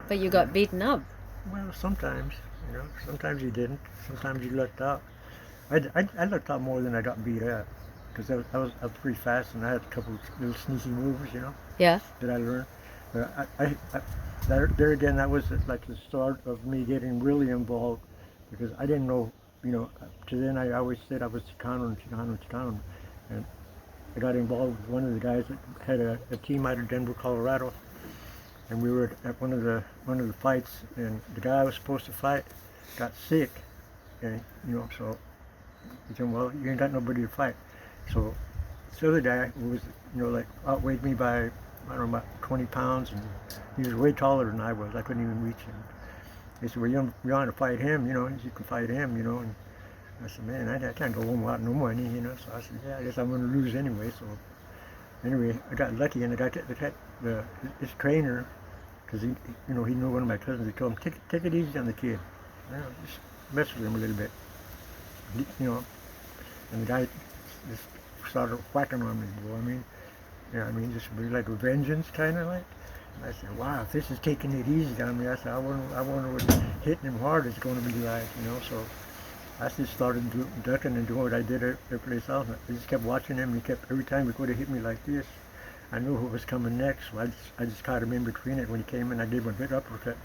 But you got beaten up. Well, sometimes, sometimes you didn't. Sometimes you lucked out. I lucked out more than I got beat up because I was pretty fast and I had a couple of little sneaky moves, Yeah. that I learned. But there again, that was like the start of me getting really involved because I didn't know, to then I always said I was Chicano and Chicano and Chicano. And I got involved with one of the guys that had a team out of Denver, Colorado, and we were at one of the fights, and the guy I was supposed to fight got sick, and so he said, "Well, you ain't got nobody to fight." So this other guy who was, like outweighed me by I don't know about 20 pounds, and he was way taller than I was. I couldn't even reach him. He said, "Well, you want to fight him, you can fight him, And I said, "Man, I can't go home without no money. So I said, "Yeah, I guess I'm going to lose anyway." So anyway, I got lucky, and his trainer, because he knew one of my cousins. He told him, take it easy on the kid, just mess with him a little bit, He- you know. And the guy just started whacking on me, boy. Just really like a vengeance kind of like. And I said, "Wow, if this is taking it easy on me," I said, "I wonder what hitting him hard is going to be like. So I just started ducking and doing what I did every place else. I just kept watching him. He kept every time he would have hit me like this. I knew who was coming next, so I just caught him in between it. When he came in, I gave him a big uppercut.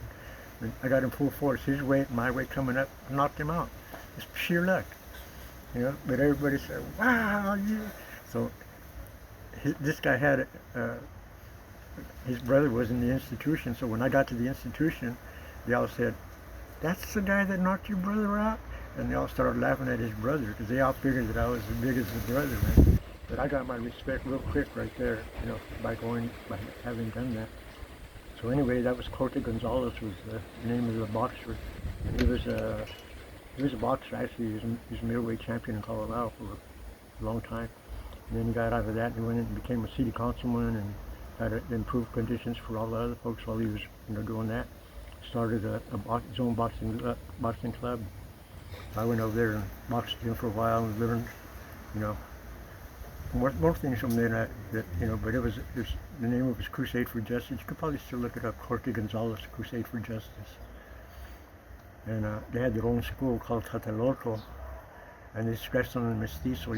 And I got him full force. His weight, my weight coming up, knocked him out. Just sheer luck. But everybody said, "Wow, you!" So this guy had his brother was in the institution. So when I got to the institution, they all said, "That's the guy that knocked your brother out." And they all started laughing at his brother because they all figured that I was as big as his brother, man. But I got my respect real quick right there, by having done that. So anyway, that was Corte Gonzalez was the name of the boxer. And he was a boxer actually. He was a middleweight champion in Colorado for a long time. And then he got out of that and he went and became a city councilman and had to improve conditions for all the other folks while he was doing that. Started his own boxing club. I went over there and boxed with him for a while and learned, you know, more things from there but it was the name of his Crusade for Justice. You could probably still look it up, Corte Gonzalez, Crusade for Justice. And they had their own school called Tlatelolco, and they stressed on the mestizo,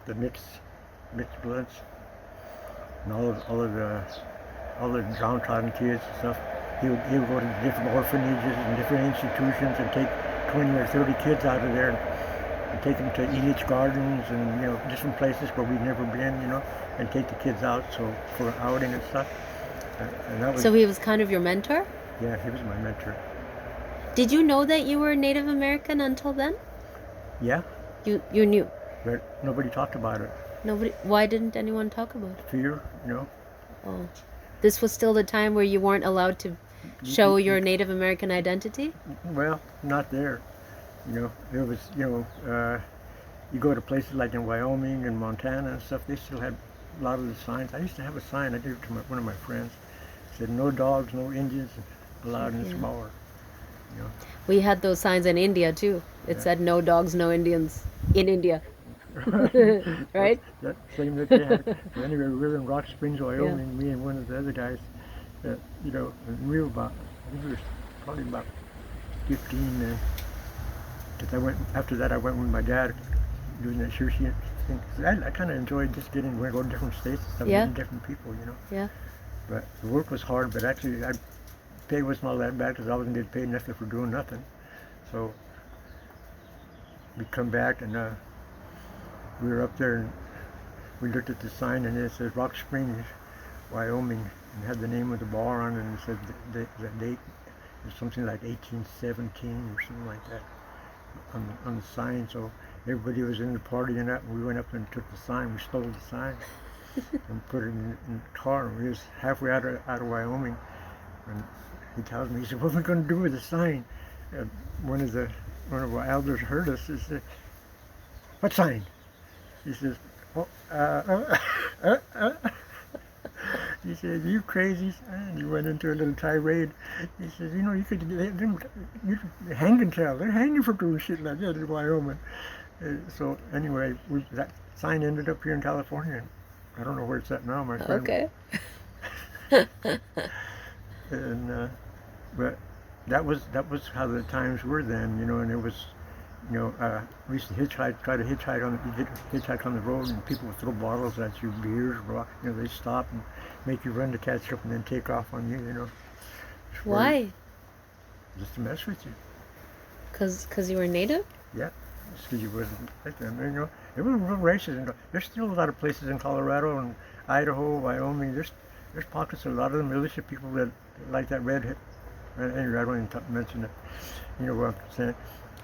the mixed bloods, and all of the downtrodden kids and stuff. He would go to different orphanages and different institutions and take 20 or 30 kids out of there and take them to Elitch Gardens and different places where we'd never been, and take the kids out so for outing and stuff. And that was So he was kind of your mentor? yeah, he was my mentor. Did you know that you were Native American until then? Yeah, You knew. but nobody talked about it. Nobody. Why didn't anyone talk about it? Fear. Oh, this was still the time where you weren't allowed to show your Native American identity? Well, not there. There was, you go to places like in Wyoming and Montana and stuff, they still had a lot of the signs. I used to have a sign, I gave it to one of my friends. It said, "No dogs, no Indians allowed in this Yeah. bar." You know. We had those signs in India too. It Yeah. said no dogs, no Indians in India. That's Right? that same that they had. So anyway, we were in Rock Springs, Yeah. Wyoming, me and one of the other guys, and we were I think we were probably about 15 then. Because after that I went with my dad doing that sushi thing. 'Cause I kind of enjoyed just going to different states and stuff, Yeah. meeting different people. Yeah. But the work was hard, but actually pay wasn't all that bad because I wasn't getting paid nothing for doing nothing. So we come back and we were up there and we looked at the sign and it says Rock Springs, Wyoming, and had the name of the bar on it, and it said the date was something like 1817 or something like that on the sign. So everybody was in the party and that, and we went up and took the sign. We stole the sign and put it in the car. And we was halfway out of Wyoming, and he tells me, he said, "What are we going to do with the sign?" And one of our elders heard us. He said, "What sign?" He says, "Oh, he said, "You crazy?" And he went into a little tirade. He says, "You could hang and tell. They're hanging for doing shit like that in Wyoming." So anyway, that sign ended up here in California. I don't know where it's at now, my friend. Okay. And but that was how the times were then, and it was, we used to try to hitchhike on the road, and people would throw bottles at you, beers, they stop and make you run to catch up, and then take off on you, Why? just to mess with you. Cause you were native? Yeah, just because you wasn't like them. It was real racist. There's still a lot of places in Colorado and Idaho, Wyoming. There's pockets of a lot of the militia people that like that redhead. Anyway, I don't even mention it. You know what I'm saying?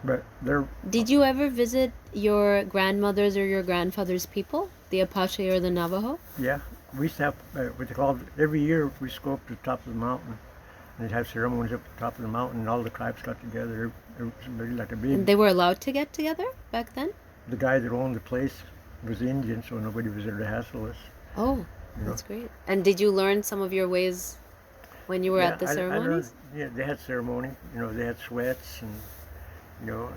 But they're Did you ever visit your grandmother's or your grandfather's people, the Apache or the Navajo? yeah. We used to have what they called every year. We used to go up to the top of the mountain, and they'd have ceremonies up at the top of the mountain, and all the tribes got together. It was really like a And big. they were allowed to get together back then? The guy that owned the place was Indian, so nobody was there to hassle us. Oh, You know? that's great. And did you learn some of your ways when you were Yeah, at the I learned. ceremonies? Yeah, they had ceremony. They had sweats and you know,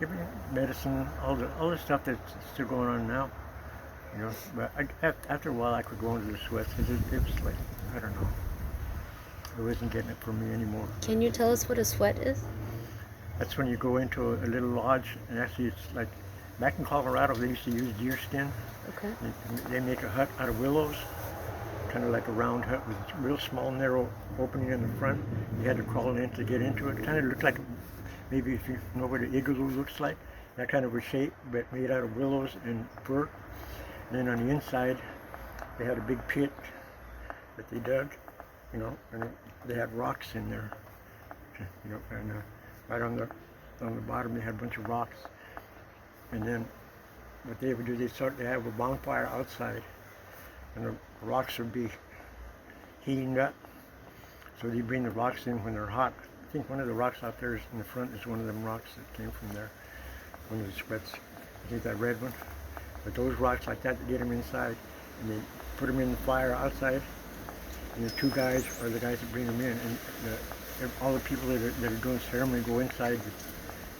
everything, medicine, all the stuff that's still going on now. But after a while, I could go into the sweats because it was like, I don't know, it wasn't getting it for me anymore. Can you tell us what a sweat is? That's when you go into a little lodge, and actually it's like, back in Colorado, they used to use deer skin. Okay. And they make a hut out of willows, kind of like a round hut with a real small, narrow opening in the front. You had to crawl in to get into it. It kind of looked like, maybe if you know what an igloo looks like, that kind of a shape, but made out of willows and fir. And then on the inside, they had a big pit that they dug, and they had rocks in there, and right on the bottom they had a bunch of rocks. And then what they would do, they have a bonfire outside, and the rocks would be heating up. So they bring the rocks in when they're hot. I think one of the rocks out there in the front is one of them rocks that came from there, one of the sweats. I think that red one. But those rocks like that, they get them inside, and they put them in the fire outside, and the two guys are the guys that bring them in, and all the people that are doing ceremony go inside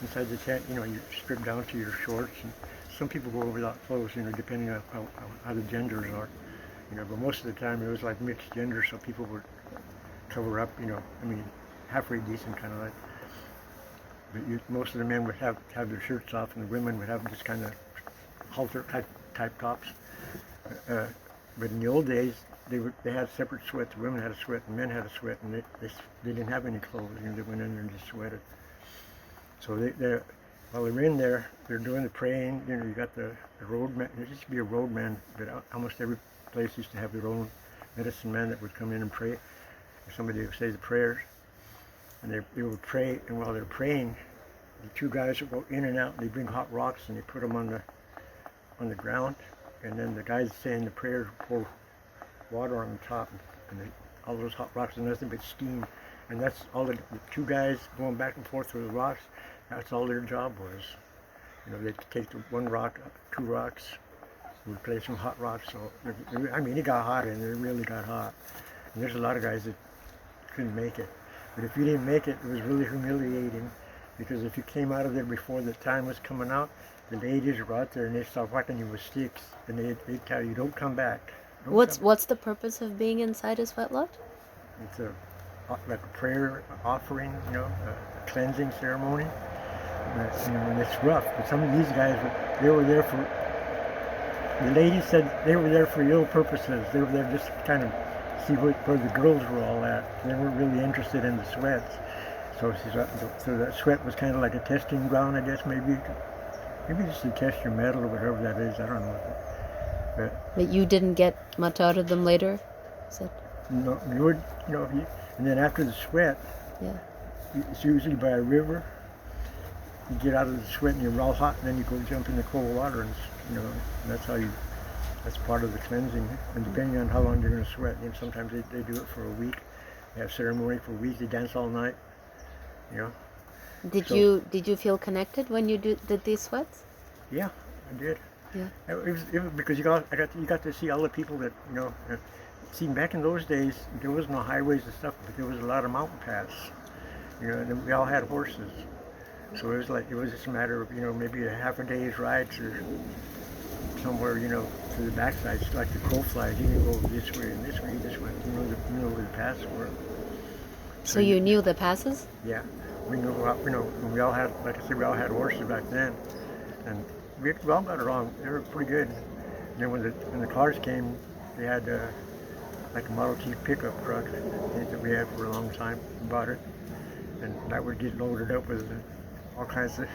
the tent. You strip down to your shorts, and some people go without clothes, depending on how the genders are. But most of the time it was like mixed gender, so people would cover up, halfway decent kind of like. But most of the men would have their shirts off, and the women would have just kind of halter type tops. But in the old days, they had separate sweats. The women had a sweat, and men had a sweat, and they didn't have any clothes. They went in there and just sweated. So while they're in there, they're doing the praying. You got the roadman. There used to be a roadman, but almost every place used to have their own medicine man that would come in and pray. If somebody would say the prayers, and they would pray, and while they're praying, the two guys would go in and out, and they bring hot rocks, and they put them on the ground, and then the guys saying the prayers pour water on the top, and all those hot rocks are nothing but steam, and that's all the two guys going back and forth through the rocks. That's all their job was. They'd take the one rock, two rocks, and replace some hot rocks. So it got hot in there. It really got hot, and there's a lot of guys that couldn't make it. But if you didn't make it, it was really humiliating, because if you came out of there before the time was coming out, the ladies were out there and they start whacking you with sticks, and they tell you, don't come back. What's the purpose of being inside a sweat lodge? It's like a prayer offering, a cleansing ceremony. And it's rough. But some of these guys, they were there for, the ladies said they were there for ill purposes. They were there just to kind of see where the girls were all at. They weren't really interested in the sweats. So that sweat was kind of like a testing ground, I guess, maybe just to test your metal or whatever that is. I don't know. But you didn't get much out of them later? No, you would, and then after the sweat, yeah, it's usually by a river. You get out of the sweat and you're all hot, and then you go jump in the cold water, and and that's part of the cleansing. And depending on how long you're going to sweat, sometimes they do it for a week. They have ceremony for a week. They dance all night. Did you feel connected when you did these sweats? Yeah, I did. Yeah. It was because you got to see all the people that see, back in those days there was no highways and stuff, but there was a lot of mountain paths. And we all had horses, so it was just a matter of maybe a half a day's ride to somewhere, you know, to the backside, it's like the crow flies. You can go this way and this way, this way. You know where the paths were. So you knew the passes? Yeah, we knew. You know, we all had, like I said, we all had horses back then, and we all got along. They were pretty good. And then when the cars came, they had like a Model T pickup truck that we had for a long time. We bought it, and that would get loaded up with all kinds of